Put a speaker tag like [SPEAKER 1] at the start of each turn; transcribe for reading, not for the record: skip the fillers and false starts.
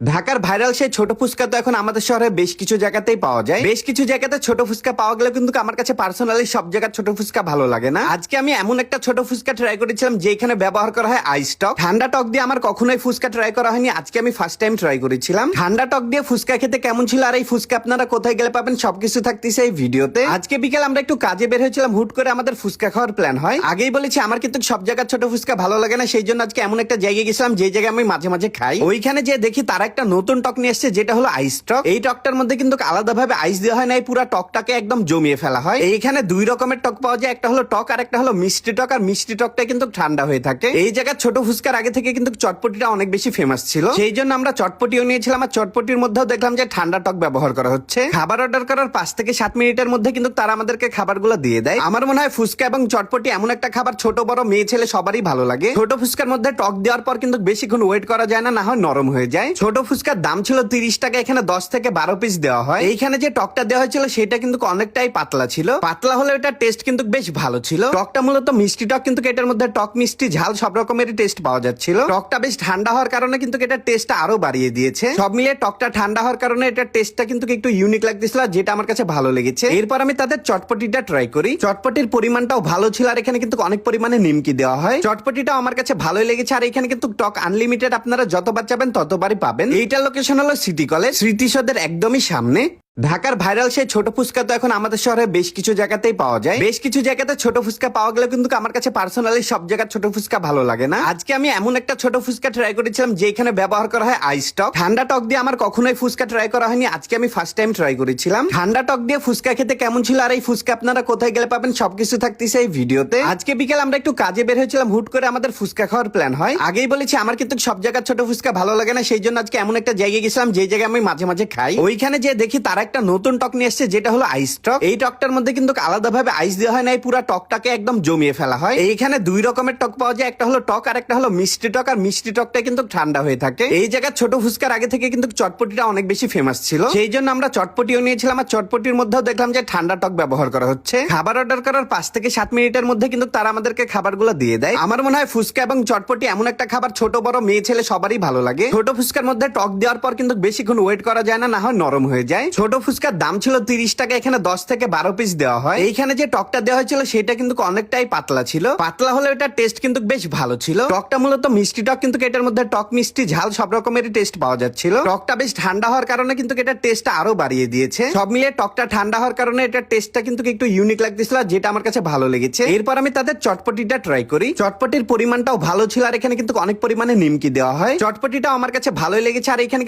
[SPEAKER 1] ঢাকার ভাইরাল সেই ছোট ফুচকা তো এখন আমাদের শহরে বেশ কিছু জায়গাতেই পাওয়া যায়। বেশ কিছু জায়গাতে ছোট ফুচকা পাওয়া গেলে কিন্তু আমার কাছে পার্সোনালি সব জায়গার ছোট ফুচকা ভালো লাগে না। আজকে আমি এমন একটা ছোট ফুচকা ট্রাই করেছিলাম যেখানে ব্যবহার করা হয় আইস টক। ঠান্ডা টক দিয়ে আমার কখনোই ফুচকা ট্রাই করা হয়নি, আজকে আমি ফার্স্ট টাইম ট্রাই করেছিলাম। ঠান্ডা টক দিয়ে ফুচকা খেতে কেমন ছিল আর এই ফুচকা আপনারা কোথায় গেলে পাবেন সবকিছু থাকতেছে এই ভিডিওতে। আজকে বিকেল আমরা একটু কাজে বের হয়েছিলাম, হুট করে আমাদের ফুচকা খাওয়ার প্ল্যান হয়। আগেই বলেছি আমার কিন্তু সব জায়গার ছোট ফুচকা ভালো লাগে না, সেই জন্য আজকে এমন একটা জায়গায় গেছিলাম যে জায়গায় আমি মাঝে মাঝে খাই। ওইখানে যে দেখি তারা একটা নতুন টক এসছে যেটা হলো আইস টক। এই টকটার মধ্যে কিন্তু আলাদাভাবে আইস দেওয়া হয় না, এই পুরো টকটাকে একদম জমিয়ে ফেলা হয়। এইখানে দুই রকমের টক পাওয়া যায়, একটা হলো টক আর একটা হলো মিষ্টি টক। আর মিষ্টি টকটা কিন্তু ঠান্ডা হয়ে থাকে। এই জায়গার ছোট ফুচকার আগে থেকে কিন্তু চটপটিটা অনেক বেশি ফেমাস ছিল, সেই জন্য আমরা চটপটিও নিয়েছিলাম। আর চটপটির মধ্যেও দেখলাম যে ঠান্ডা টক ব্যবহার করা হচ্ছে। খাবার অর্ডার করার 5 থেকে 7 মিনিটের মধ্যে কিন্তু তারা আমাদেরকে খাবারগুলো দিয়ে দেয়। আমার মনে হয় ফুচকা এবং চটপটি এমন একটা খাবার ছোট বড় মেয়ে ছেলে সবারই ভালো লাগে। ছোট ফুচকার মধ্যে টক দেওয়ার পর কিন্তু বেশিক্ষণ ওয়েট করা যায় না, না হয় নরম হয়ে যায়। ছোট ফুচকার দাম ছিল 30 টাকা, এখানে 10 থেকে 12 পিস দেওয়া হয়। এইখানে যে টকটা দেওয়া হয়েছিল সেটা কিন্তু অনেকটাই পাতলা ছিল। পাতলা হলে এটা টেস্ট কিন্তু বেশ ভালো ছিল। টকটা মূলত মিষ্টি টক, কিন্তু এটার মধ্যে টক মিষ্টি ঝাল সব রকমেরই টেস্ট পাওয়া যাচ্ছিল। টকটা বেশ ঠান্ডা হওয়ার কারণে কিন্তু এটার টেস্টটা আরো বাড়িয়ে দিয়েছে। সব মিলিয়ে টকটা ঠান্ডা হওয়ার কারণে এটার টেস্টটা কিন্তু একটু ইউনিক লাগতেছিল, যেটা আমার কাছে ভালো লেগেছে। এরপর আমি তাদের চটপটিটা ট্রাই করি। চটপটির পরিমাণটাও ভালো ছিল, আর এখানে কিন্তু অনেক পরিমাণে নিমকি দেওয়া হয়। চটপটিটাও আমার কাছে ভালোই লেগেছে। আর এখানে কিন্তু টক আনলিমিটেড, আপনারা যতবার চাবেন ততবারই পাবেন। এইটার লোকেশন হলো সিটি কলেজ, স্মৃতি সৌধের একদমই সামনে। ঢাকার ভাইরাল সেই ছোট ফুচকা তো এখন আমাদের শহরে বেশ কিছু জায়গাতেই পাওয়া যায়। বেশ কিছু জায়গাতে ছোট ফুচকা পাওয়া গেলে কিন্তু আমার কাছে পার্সোনালি সব জায়গার ছোট ফুচকা ভালো লাগে না। আজকে আমি এমন একটা ছোট ফুচকা ট্রাই করেছিলাম যেখানে ব্যবহার করা হয় আইস টক। ঠান্ডা টক দিয়ে আমার কখনোই ফুচকা ট্রাই করা হয়নি, আজকে আমি ফার্স্ট টাইম ট্রাই করেছিলাম। ঠান্ডা টক দিয়ে ফুচকা খেতে কেমন ছিল আর এই ফুচকা আপনারা কোথায় গেলে পাবেন সবকিছু থাকতেছে এই ভিডিওতে। আজকে বিকেল আমরা একটু কাজে বের হয়েছিলাম, হুট করে আমাদের ফুচকা খাওয়ার প্ল্যান হয়। আগেই বলেছি আমার কিন্তু সব জায়গার ছোট ফুচকা ভালো লাগে না, সেই জন্য আজকে এমন একটা জায়গায় গেছিলাম যে জায়গায় আমি মাঝে মাঝে খাই। ওইখানে যে দেখি তারা একটা নতুন টক এসছে যেটা হলো আইস টক। এই টকটার মধ্যে কিন্তু আলাদাভাবে আইস দেওয়া হয় না, এই পুরো টকটাকে একদম জমিয়ে ফেলা হয়। এইখানে দুই রকমের টক পাওয়া যায়, একটা হলো টক আর একটা হলো মিষ্টি টক। আর মিষ্টি টকটা কিন্তু ঠান্ডা হয়ে থাকে। এই জায়গার ছোট ফুচকার আগে থেকে কিন্তু চটপটিটা অনেক বেশি ফেমাস ছিল, সেই জন্য আমরা চটপটিও নিয়েছিলাম। আর চটপটির মধ্যেও দেখলাম যে ঠান্ডা টক ব্যবহার করা হচ্ছে। খাবার অর্ডার করার 5 থেকে 7 মিনিটের মধ্যে কিন্তু তারা আমাদেরকে খাবারগুলো দিয়ে দেয়। আমার মনে হয় ফুচকা এবং চটপটি এমন একটা খাবার ছোট বড় মেয়ে ছেলে সবারই ভালো লাগে। ছোট ফুচকার মধ্যে টক দেওয়ার পর কিন্তু বেশিক্ষণ ওয়েট করা যায় না, না হয় নরম হয়ে যায়। ছোট ফুচকার দাম ছিল 30 টাকা, এখানে 10 থেকে 12 পিস দেওয়া হয়। এইখানে যে টকটা দেওয়া হয়েছিল সেটা কিন্তু অনেকটাই পাতলা ছিল। পাতলা হলে এটা টেস্ট কিন্তু বেশ ভালো ছিল। টকটা মূলত মিষ্টি টক, কিন্তু এটার মধ্যে টক মিষ্টি ঝাল সব রকমেরই টেস্ট পাওয়া যাচ্ছিল। টকটা বেশ ঠান্ডা হওয়ার কারণে কিন্তু এটার টেস্টটা আরো বাড়িয়ে দিয়েছে। সব মিলিয়ে টকটা ঠান্ডা হওয়ার কারণে এটার টেস্টটা কিন্তু একটু ইউনিক লাগতেছিল, যেটা আমার কাছে ভালো লেগেছে। এরপর আমি তাদের চটপটিটা ট্রাই করি। চটপটির পরিমাণটাও ভালো ছিল, আর এখানে কিন্তু অনেক পরিমাণে নিমকি দেওয়া হয়। চটপটিটাও আমার কাছে ভালোই লেগেছে। আর এখানে